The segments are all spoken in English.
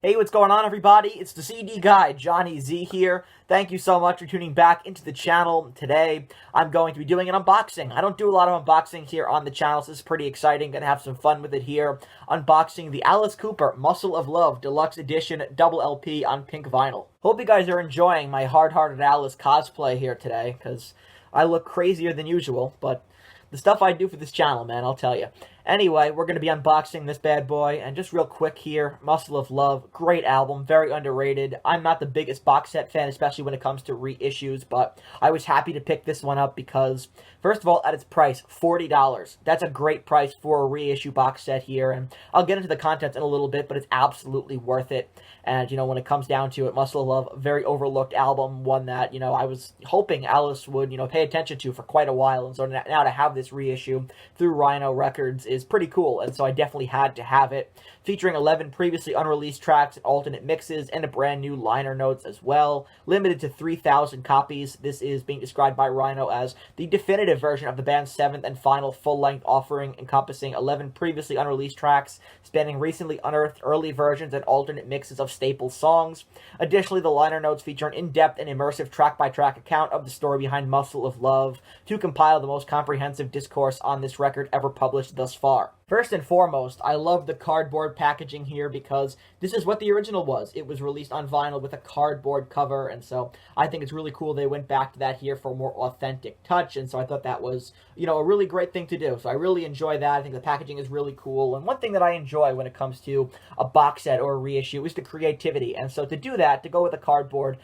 Hey, what's going on, everybody? It's the CD guy, Johnny Z here. Thank you so much for tuning back into the channel. Today, I'm going to be doing an unboxing. I don't do a lot of unboxing here on the channel, so this is pretty exciting. Gonna have some fun with it here. Unboxing the Alice Cooper Muscle of Love Deluxe Edition Double LP on pink vinyl. Hope you guys are enjoying my hard-hearted Alice cosplay here today, because I look crazier than usual, but the stuff I do for this channel, man, I'll tell you. Anyway, we're going to be unboxing this bad boy, and just real quick here, Muscle of Love, great album, very underrated. I'm not the biggest box set fan, especially when it comes to reissues, but I was happy to pick this one up because, first of all, at its price, $40. That's a great price for a reissue box set here, and I'll get into the contents in a little bit, but it's absolutely worth it. And, you know, when it comes down to it, Muscle of Love, a very overlooked album, one that, you know, I was hoping Alice would, you know, pay attention to for quite a while, and so now to have this reissue through Rhino Records is pretty cool, and so I definitely had to have it. Featuring 11 previously unreleased tracks and alternate mixes, and a brand new liner notes as well. Limited to 3,000 copies, this is being described by Rhino as the definitive version of the band's 7th and final full-length offering, encompassing 11 previously unreleased tracks, spanning recently unearthed early versions and alternate mixes of staple songs. Additionally, the liner notes feature an in-depth and immersive track-by-track account of the story behind Muscle of Love, to compile the most comprehensive discourse on this record ever published thus far. First and foremost, I love the cardboard packaging here because this is what the original was. It was released on vinyl with a cardboard cover, and so I think it's really cool they went back to that here for a more authentic touch, and so I thought that was, you know, a really great thing to do. So I really enjoy that. I think the packaging is really cool, and one thing that I enjoy when it comes to a box set or a reissue is the creativity, and so to do that, to go with a cardboard,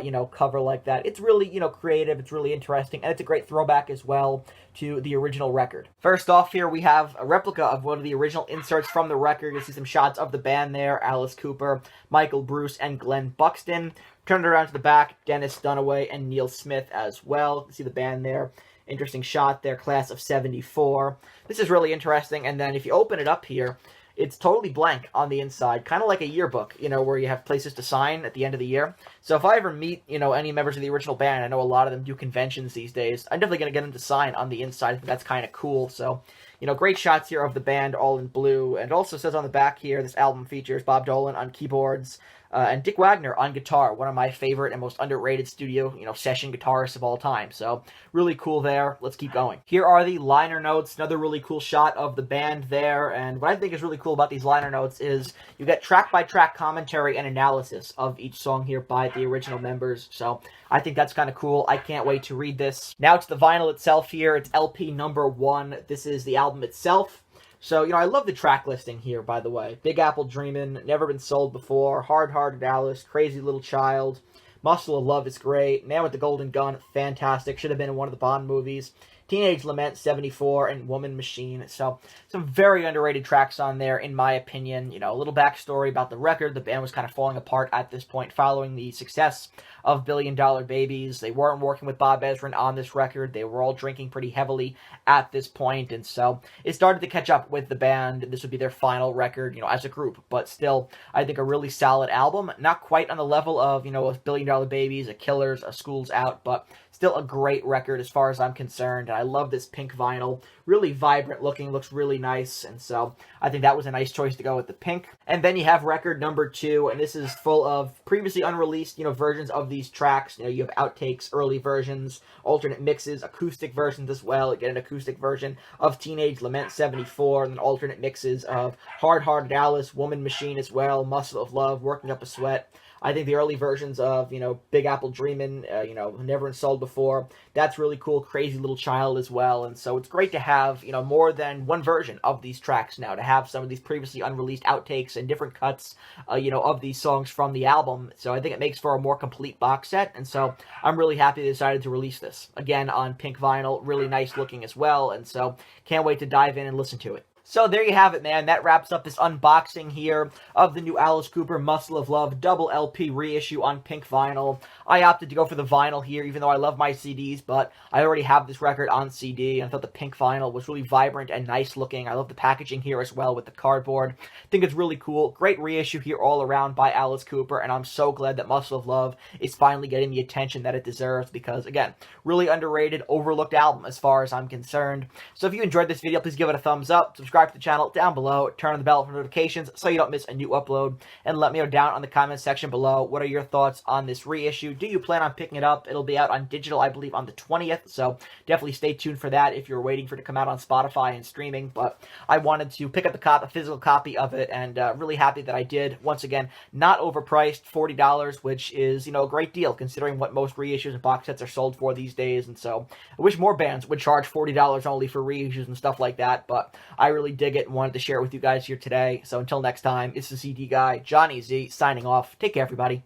you know, cover like that, it's really, you know, creative, it's really interesting, and it's a great throwback as well to the original record. First off here, we have a replica of one of the original inserts from the record. You see some shots of the band there, Alice Cooper, Michael Bruce, and Glen Buxton. Turn it around to the back, Dennis Dunaway and Neal Smith as well. You see the band there. Interesting shot there, class of 74. This is really interesting, and then if you open it up here, it's totally blank on the inside, kind of like a yearbook, you know, where you have places to sign at the end of the year. So if I ever meet, you know, any members of the original band, I know a lot of them do conventions these days, I'm definitely going to get them to sign on the inside. I think that's kind of cool. So, you know, great shots here of the band all in blue. And it also says on the back here, this album features Bob Dolan on keyboards, and Dick Wagner on guitar, one of my favorite and most underrated studio, you know, session guitarists of all time. So, really cool there. Let's keep going. Here are the liner notes, another really cool shot of the band there, and what I think is really cool about these liner notes is you get track-by-track commentary and analysis of each song here by the original members, so I think that's kind of cool. I can't wait to read this. Now to the vinyl itself here, it's LP number 1. This is the album itself. So, you know, I love the track listing here, by the way. Big Apple Dreamin', Never Been Sold Before, Hard-Hearted Alice, Crazy Little Child, Muscle of Love is great, Man with the Golden Gun, fantastic, should have been in one of the Bond movies, Teenage Lament, 74, and Woman Machine. So, some very underrated tracks on there, in my opinion. You know, a little backstory about the record. The band was kind of falling apart at this point following the success of Billion Dollar Babies. They weren't working with Bob Ezrin on this record. They were all drinking pretty heavily at this point, and so it started to catch up with the band. This would be their final record, you know, as a group, but still, I think a really solid album. Not quite on the level of, you know, a Billion Dollar Babies, a Killers, a School's Out, but still a great record as far as I'm concerned. And I love this pink vinyl. Really vibrant looking, looks really nice. And so I think that was a nice choice to go with the pink. And then you have record number 2, and this is full of previously unreleased, you know, versions of these tracks. You know, you have outtakes, early versions, alternate mixes, acoustic versions as well. You get an acoustic version of Teenage Lament 74, and then alternate mixes of Hard-Hearted Alice, Woman Machine as well, Muscle of Love, Working Up a Sweat. I think the early versions of, you know, Big Apple Dreamin', you know, Never Been Sold Before, that's really cool. Crazy Little Child as well. And so it's great to have, you know, more than one version of these tracks now, to have some of these previously unreleased outtakes and different cuts, you know, of these songs from the album. So I think it makes for a more complete box set. And so I'm really happy they decided to release this. Again, on pink vinyl, really nice looking as well. And so can't wait to dive in and listen to it. So there you have it, man. That wraps up this unboxing here of the new Alice Cooper Muscle of Love double LP reissue on pink vinyl. I opted to go for the vinyl here, even though I love my CDs, but I already have this record on CD, and I thought the pink vinyl was really vibrant and nice looking. I love the packaging here as well with the cardboard. I think it's really cool. Great reissue here all around by Alice Cooper, and I'm so glad that Muscle of Love is finally getting the attention that it deserves because, again, really underrated, overlooked album as far as I'm concerned. So if you enjoyed this video, please give it a thumbs up, subscribe subscribe to the channel down below, turn on the bell for notifications so you don't miss a new upload, and let me know down on the comment section below what are your thoughts on this reissue. Do you plan on picking it up? It'll be out on digital, I believe, on the 20th, so definitely stay tuned for that if you're waiting for it to come out on Spotify and streaming. But I wanted to pick up a physical copy of it, and really happy that I did. Once again, not overpriced, $40, which is, a great deal considering what most reissues and box sets are sold for these days. And so I wish more bands would charge $40 only for reissues and stuff like that, but I really dig it and wanted to share it with you guys here today. So until next time, it's the CD guy, Johnny Z, signing off. Take care, everybody.